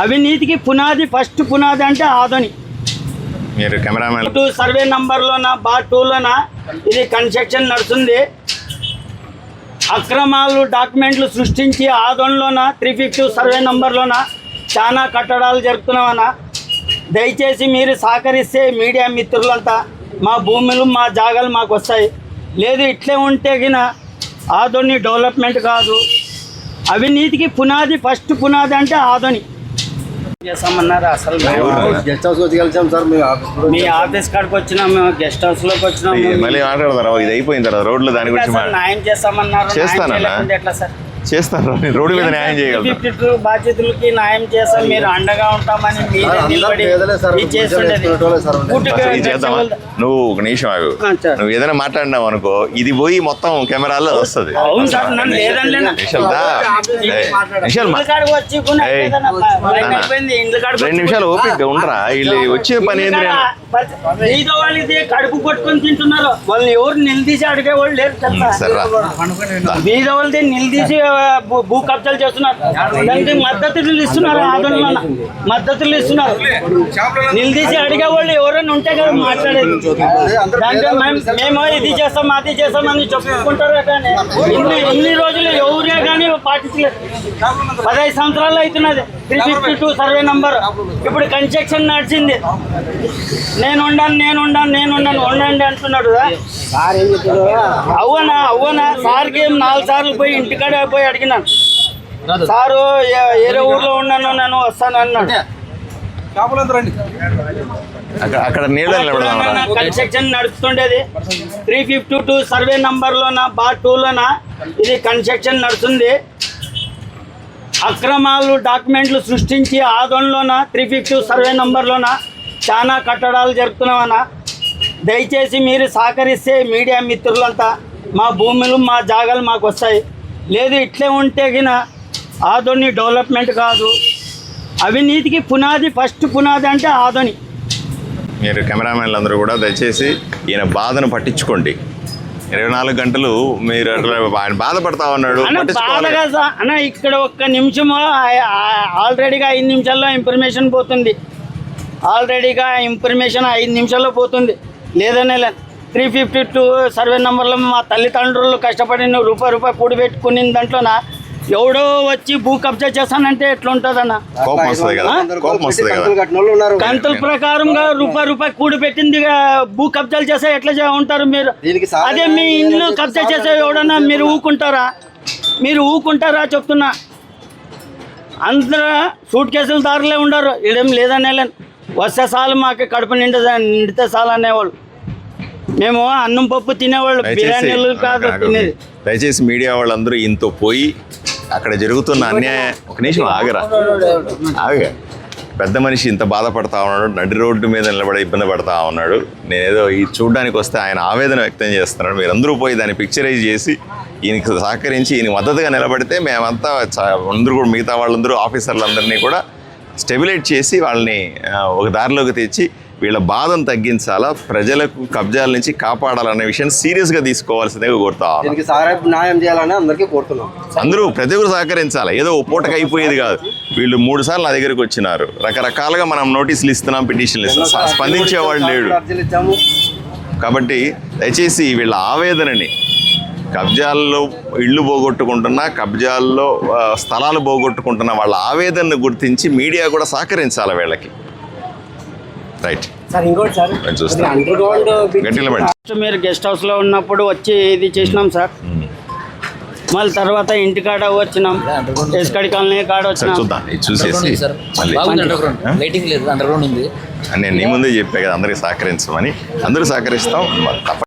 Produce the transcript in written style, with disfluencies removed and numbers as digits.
అవినీతికి పునాది ఫస్ట్ పునాది అంటే ఆదోని. మీరు కెమెరామెన్ సర్వే నంబర్లోన బార్ 2లోన ఇది కన్స్ట్రక్షన్ నడుస్తుంది. అక్రమాలు డాక్యుమెంట్లు సృష్టించి ఆదోన్లోన 350 సర్వే నంబర్లోన చాలా కట్టడాలు జరుపుతున్నామన్న. దయచేసి మీరు సహకరిస్తే మీడియా మిత్రులంతా మా భూములు మా జాగాలు మాకు వస్తాయి. లేదు ఇట్లే ఉంటే గిన ఆదోని డెవలప్మెంట్ కాదు. అవినీతికి పునాది ఫస్ట్ పునాది అంటే ఆదోని చేస్తామన్నారు. అసలు గెస్ట్ హౌస్ వచ్చి కలిసాం సార్. మీ ఆఫీస్ కాడికి వచ్చినాం, మేము గెస్ట్ హౌస్ లోకి వచ్చినాము. మళ్ళీ మాట్లాడతారా? ఇది అయిపోయిన తర్వాత రోడ్లు దాని గురించి న్యాయం చేస్తామన్నారు. చేస్తానన్నా ఎట్లా సార్ చేస్తాను, రోడ్డు మీద న్యాయం చేయగలరు. బాధ్యతలకి న్యాయం చేస్తాం, మీరు అండగా ఉంటామని మీరే నిలబడి చేద్దామా? నువ్వు ఒక నిమిషం ఆగు. నువ్వు ఏదైనా మాట్లాడినావు అనుకో, ఇది పోయి మొత్తం కెమెరాలో వస్తుంది. రెండు నిమిషాలు ఓపిక ఉండరా? వీళ్ళు వచ్చే పని ఏంటి? వాళ్ళది కడుపు కొట్టుకొని తింటున్నారు. వాళ్ళని ఎవరు నిలదీసి అడిగే వాళ్ళు లేరు. బీద వాళ్ళది నిలదీసి భూ కబ్జాలు చేస్తున్నారు. దానికి మద్దతులు ఇస్తున్నారు. ఆదోళన మద్దతులు ఇస్తున్నారు. నిలదీసి అడిగే వాళ్ళు ఎవరైనా ఉంటే కదా మాట్లాడేది. దాంట్లో మేము ఇది చేస్తాం అది చేస్తామని చెప్పుకుంటారు. కానీ ఇన్ని రోజులు ఎవరే కానీ పాటించలేదు. 15 సంవత్సరాలు అవుతున్నది 352 సర్వే నంబర్. ఇప్పుడు కన్స్ట్రక్షన్ నడిచింది. నేను ఉండండి అంటున్నాడు. అవ్వనా సార్కి 4 సార్లు పోయి ఇంటికాడ పోయి అడిగినాను. సారు వేరే ఊర్లో ఉన్నాను, నేను వస్తాను అన్నాడు. అక్కడ కన్స్ట్రక్షన్ నడుస్తుండేది. 352 సర్వే నంబర్లోన బార్ 2లోన ఇది కన్స్ట్రక్షన్ నడుస్తుంది. అక్రమాలు డాక్యుమెంట్లు సృష్టించి ఆదోన్లోన 350 సర్వే నంబర్లోన చాలా కట్టడాలు జరుపుతున్నామన్న. దయచేసి మీరు సహకరిస్తే మీడియా మిత్రులంతా మా భూములు మా జాగాలు మాకు వస్తాయి. లేదు ఇట్లే ఉంటే గిన ఆదోని డెవలప్మెంట్ కాదు. అవినీతికి పునాది ఫస్ట్ పునాది అంటే ఆదోని. మీరు కెమెరామెన్లు అందరూ కూడా దయచేసి ఈయన బాధను పట్టించుకోండి. 24 గంటలు మీరు ఆయన బాధపడతా ఉన్నాడు. బాధగా అన్న ఇక్కడ ఒక్క నిమిషము ఆల్రెడీగా 5 నిమిషాల్లో ఇన్ఫర్మేషన్ పోతుంది. 5 నిమిషాల్లో పోతుంది. లేదనే 352 సర్వే నెంబర్లో మా తల్లిదండ్రులు కష్టపడి రూపాయి కూడి పెట్టుకుని దాంట్లోన ఎవడో వచ్చి భూ కబ్జా చేస్తానంటే ఎట్లా ఉంటుందన్న? కంతుల ప్రకారంగా రూపాయి కూడి పెట్టింది భూ కబ్జాలు చేస్తే ఎట్లా ఉంటారు మీరు? అదే మీ ఇల్లు కబ్జా చేసే ఎవడన్నా మీరు ఊకుంటారా చెప్తున్నా. అందరూ సూట్ కేసుల దారులే ఉండరు. ఇదేం లేదనే వస్తే చాలు మాకు కడుపు నిండితే చాలు అనేవాళ్ళు. మేము అన్నం పప్పు తినేవాళ్ళు, బిర్యానీలు కాదు తినేది. దయచేసి మీడియా వాళ్ళందరూ ఇంతో పోయి అక్కడ జరుగుతున్న అన్యాయం ఒక నిమిషం ఆగరా. పెద్ద మనిషి ఇంత బాధపడతా ఉన్నాడు, నడి రోడ్డు మీద నిలబడి ఇబ్బంది పడతా ఉన్నాడు. నేనేదో ఈ చూడడానికి వస్తే ఆయన ఆవేదన వ్యక్తం చేస్తున్నాడు. మీరందరూ పోయి దాన్ని పిక్చరైజ్ చేసి ఈయనకి సహకరించి ఈయన మద్దతుగా నిలబడితే మేమంతా అందరూ కూడా మిగతా వాళ్ళందరూ ఆఫీసర్లందరినీ కూడా స్టెబిలైట్ చేసి వాళ్ళని ఒక దారిలోకి తెచ్చి వీళ్ళ బాధను తగ్గించాలా, ప్రజలకు కబ్జాల నుంచి కాపాడాలనే విషయాన్ని సీరియస్గా తీసుకోవాల్సిందిగా కోరుతా. న్యాయం చేయాలని అందరికీ కోరుతున్నాం. అందరూ ప్రతి ఒక్కరు సహకరించాలి. ఏదో పూటకు అయిపోయేది కాదు. వీళ్ళు 3 సార్లు నా దగ్గరికి వచ్చినారు. రకరకాలుగా మనం నోటీసులు ఇస్తున్నాం, పిటిషన్లు ఇస్తున్నాం, స్పందించేవాళ్ళు లేడు. కాబట్టి దయచేసి వీళ్ళ ఆవేదనని, కబ్జాల్లో ఇళ్ళు పోగొట్టుకుంటున్నా, కబ్జాల్లో స్థలాలు పోగొట్టుకుంటున్న వాళ్ళ ఆవేదనను గుర్తించి మీడియా కూడా సహకరించాలి వీళ్ళకి. రైట్ సార్, ఇంకోటి సార్, మీరు గెస్ట్ హౌస్లో ఉన్నప్పుడు వచ్చి ఇది చేసినాం సార్. మళ్ళీ తర్వాత ఇంటికాడ వచ్చినాం, ఎస్కడి కాలనీ కాడ వచ్చినాం. చూసేసి నేను నీ ముందే చెప్పా కదా అందరికి సహకరించమని. అందరూ సహకరిస్తాం.